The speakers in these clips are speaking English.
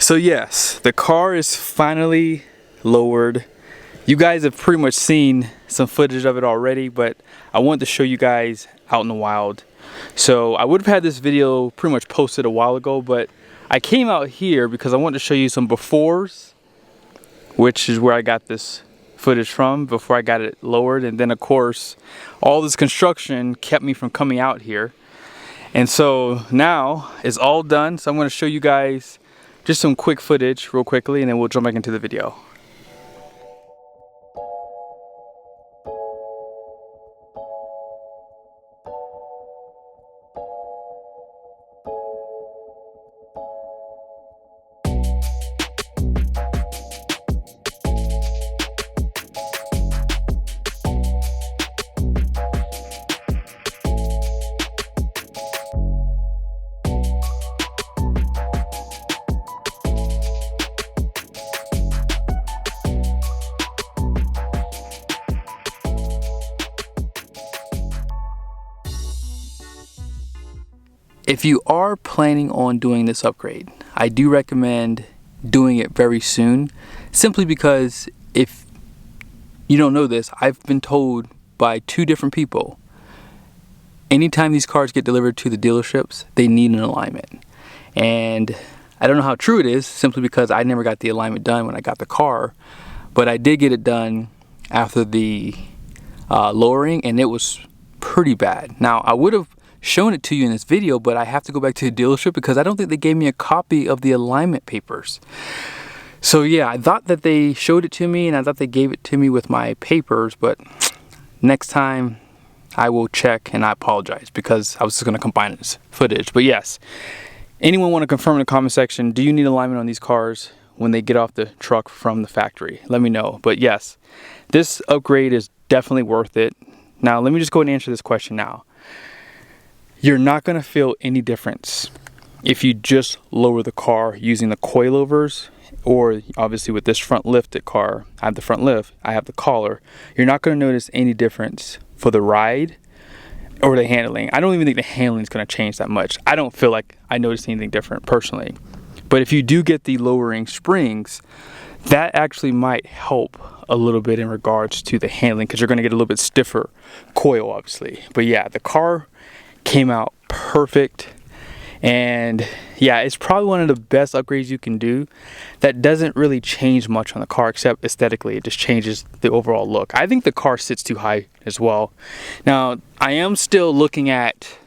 So yes, the car is finally lowered. You guys have pretty much seen some footage of it already, but I wanted to show you guys out in the wild. So I would have had this video pretty much posted a while ago, but I came out here because I wanted to show you some befores, which is where I got this footage from before I got it lowered. And then of course, all this construction kept me from coming out here. And so now it's all done. So I'm going to show you guys just some quick footage real quickly, and then we'll jump back into the video. If you are planning on doing this upgrade, I do recommend doing it very soon, simply because if you don't know this, I've been told by 2 different people, anytime these cars get delivered to the dealerships, they need an alignment. And I don't know how true it is, simply because I never got the alignment done when I got the car, but I did get it done after the lowering, and it was pretty bad. Now, I would have shown it to you in this video, but I have to go back to the dealership because I don't think they gave me a copy of the alignment papers. So yeah, I thought that they showed it to me and I thought they gave it to me with my papers, but next time I will check, and I apologize because I was just going to combine this footage. But yes, anyone want to confirm in the comment section, do you need alignment on these cars when they get off the truck from the factory? Let me know. But yes, this upgrade is definitely worth it. Now let me just go ahead and answer this question now. You're not going to feel any difference if you just lower the car using the coilovers, or obviously with this front lifted car, I have the front lift, I have the collar. You're not going to notice any difference for the ride or the handling. I don't even think the handling is going to change that much. I don't feel like I noticed anything different personally. But if you do get the lowering springs, that actually might help a little bit in regards to the handling, because you're going to get a little bit stiffer coil obviously. But yeah, the car came out perfect, and yeah, it's probably one of the best upgrades you can do that doesn't really change much on the car except aesthetically. It just changes the overall look. I think the car sits too high as well. Now I am still looking at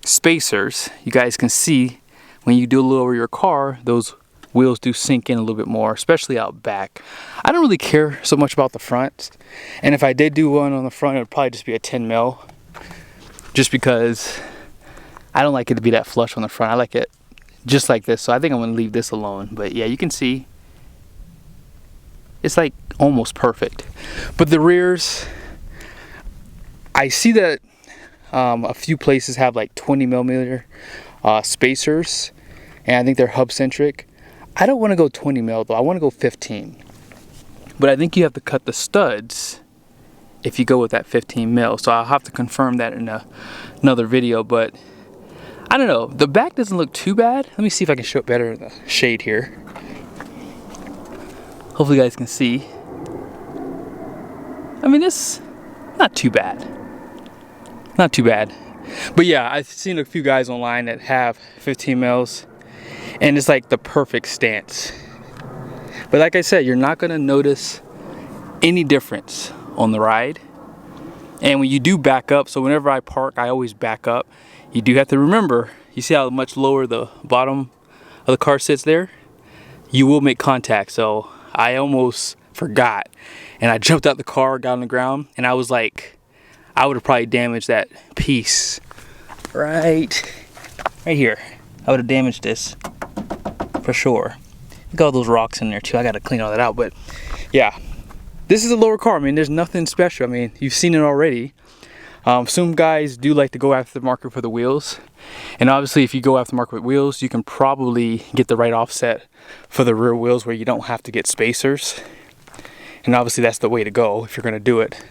spacers. You guys can see when you do lower your car, those wheels do sink in a little bit more, especially out back. I don't really care so much about the front, and if I did do one on the front, it would probably just be a 10 mil. Just because I don't like it to be that flush on the front. I like it just like this. So I think I'm going to leave this alone. But yeah, you can see it's like almost perfect. But the rears, I see that a few places have like 20 millimeter spacers. And I think they're hub centric. I don't want to go 20 mil though. I want to go 15. But I think you have to cut the studs if you go with that 15 mil. So I'll have to confirm that in another video, but I don't know. The back doesn't look too bad. Let me see if I can show it better in the shade here. Hopefully you guys can see. I mean, it's not too bad. Not too bad. But yeah, I've seen a few guys online that have 15 mils, and it's like the perfect stance. But like I said, you're not gonna notice any difference on the ride. And when you do back up, so whenever I park, I always back up. You do have to remember, you see how much lower the bottom of the car sits there? You will make contact. So I almost forgot, and I jumped out the car, got on the ground, and I was like, I would have probably damaged that piece right here. I would have damaged this for sure. Look at all those rocks in there too. I got to clean all that out. But yeah, this is a lower car. I mean, there's nothing special. I mean, you've seen it already. Some guys do like to go after the market for the wheels. And obviously, if you go after the market with wheels, you can probably get the right offset for the rear wheels where you don't have to get spacers. And obviously, that's the way to go if you're going to do it.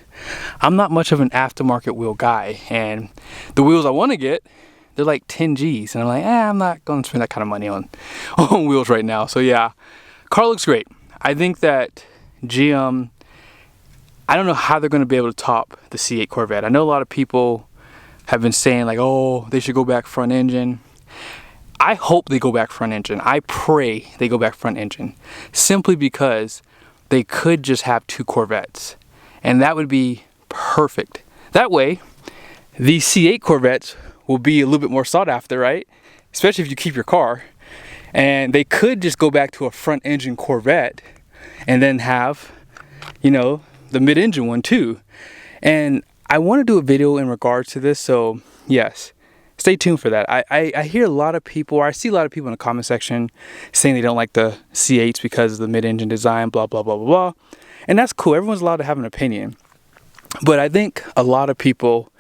I'm not much of an aftermarket wheel guy. And the wheels I want to get, they're like 10 G's, and I'm like, I'm not going to spend that kind of money on wheels right now. So yeah, car looks great. I think that GM, I don't know how they're going to be able to top the C8 Corvette. I know a lot of people have been saying like, oh, they should go back front engine. I hope they go back front engine. I pray they go back front engine, simply because they could just have 2 Corvettes, and that would be perfect. That way, these C8 Corvettes will be a little bit more sought after, right? Especially if you keep your car. And they could just go back to a front engine Corvette and then have, you know, the mid-engine one too. And I want to do a video in regards to this, so yes, stay tuned for that. I hear a lot of people, or I see a lot of people in the comment section saying they don't like the C8s because of the mid-engine design, blah, blah, blah, blah, blah. And that's cool. Everyone's allowed to have an opinion. But I think a lot of people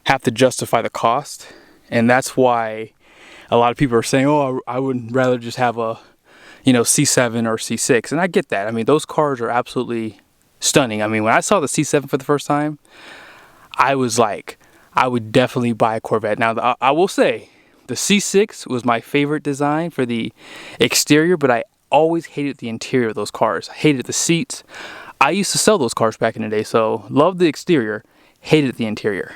have to justify the cost. And that's why a lot of people are saying, oh, I would rather just have a, you know, C7 or C6. And I get that. I mean, those cars are absolutely stunning. I mean, when I saw the C7 for the first time, I was like, I would definitely buy a Corvette. Now, I will say, the C6 was my favorite design for the exterior, but I always hated the interior of those cars. I hated the seats. I used to sell those cars back in the day, so loved the exterior, hated the interior.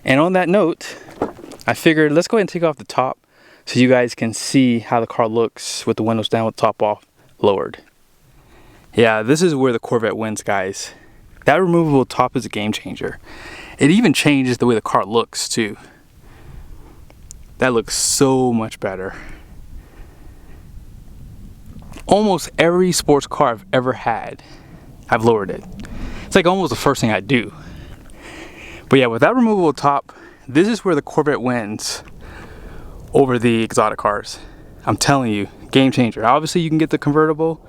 And on that note, I figured let's go ahead and take off the top so you guys can see how the car looks with the windows down, with the top off, lowered. Yeah, this is where the Corvette wins, guys. That removable top is a game changer. It even changes the way the car looks too. That looks so much better. Almost every sports car I've ever had, I've lowered it. It's like almost the first thing I do. But yeah, with that removable top, this is where the Corvette wins over the exotic cars. I'm telling you, game changer. Obviously you can get the convertible.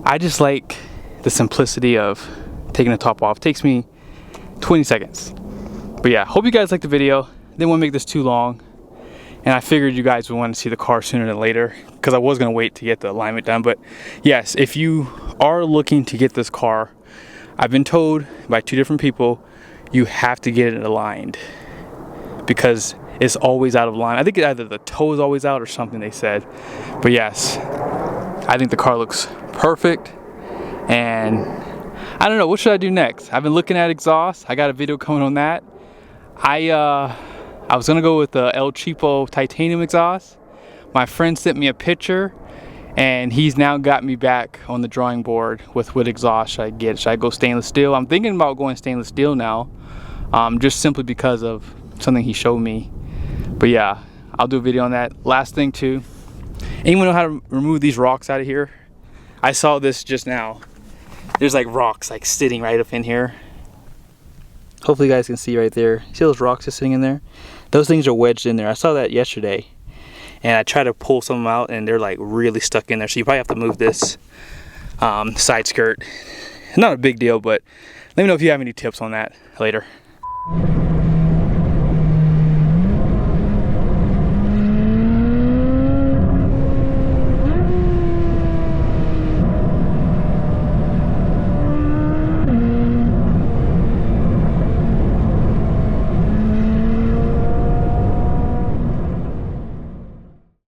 I just like the simplicity of taking the top off. It takes me 20 seconds. But yeah, hope you guys liked the video. Didn't want to make this too long. And I figured you guys would want to see the car sooner than later, because I was going to wait to get the alignment done. But yes, if you are looking to get this car, I've been told by 2 different people, you have to get it aligned because it's always out of line. I think either the toe is always out or something they said. But yes, I think the car looks perfect. And I don't know, what should I do next? I've been looking at exhaust. I got a video coming on that. I was gonna go with the El Cheapo titanium exhaust. My friend sent me a picture, and he's now got me back on the drawing board with what exhaust should I get. Should I go stainless steel? I'm thinking about going stainless steel now, just simply because of something he showed me. But yeah, I'll do a video on that. Last thing too, anyone know how to remove these rocks out of here? I saw this just now. There's like rocks like sitting right up in here. Hopefully you guys can see right there. See those rocks just sitting in there? Those things are wedged in there. I saw that yesterday, and I tried to pull some of them out, and they're like really stuck in there. So you probably have to move this side skirt. Not a big deal, but let me know if you have any tips on that later.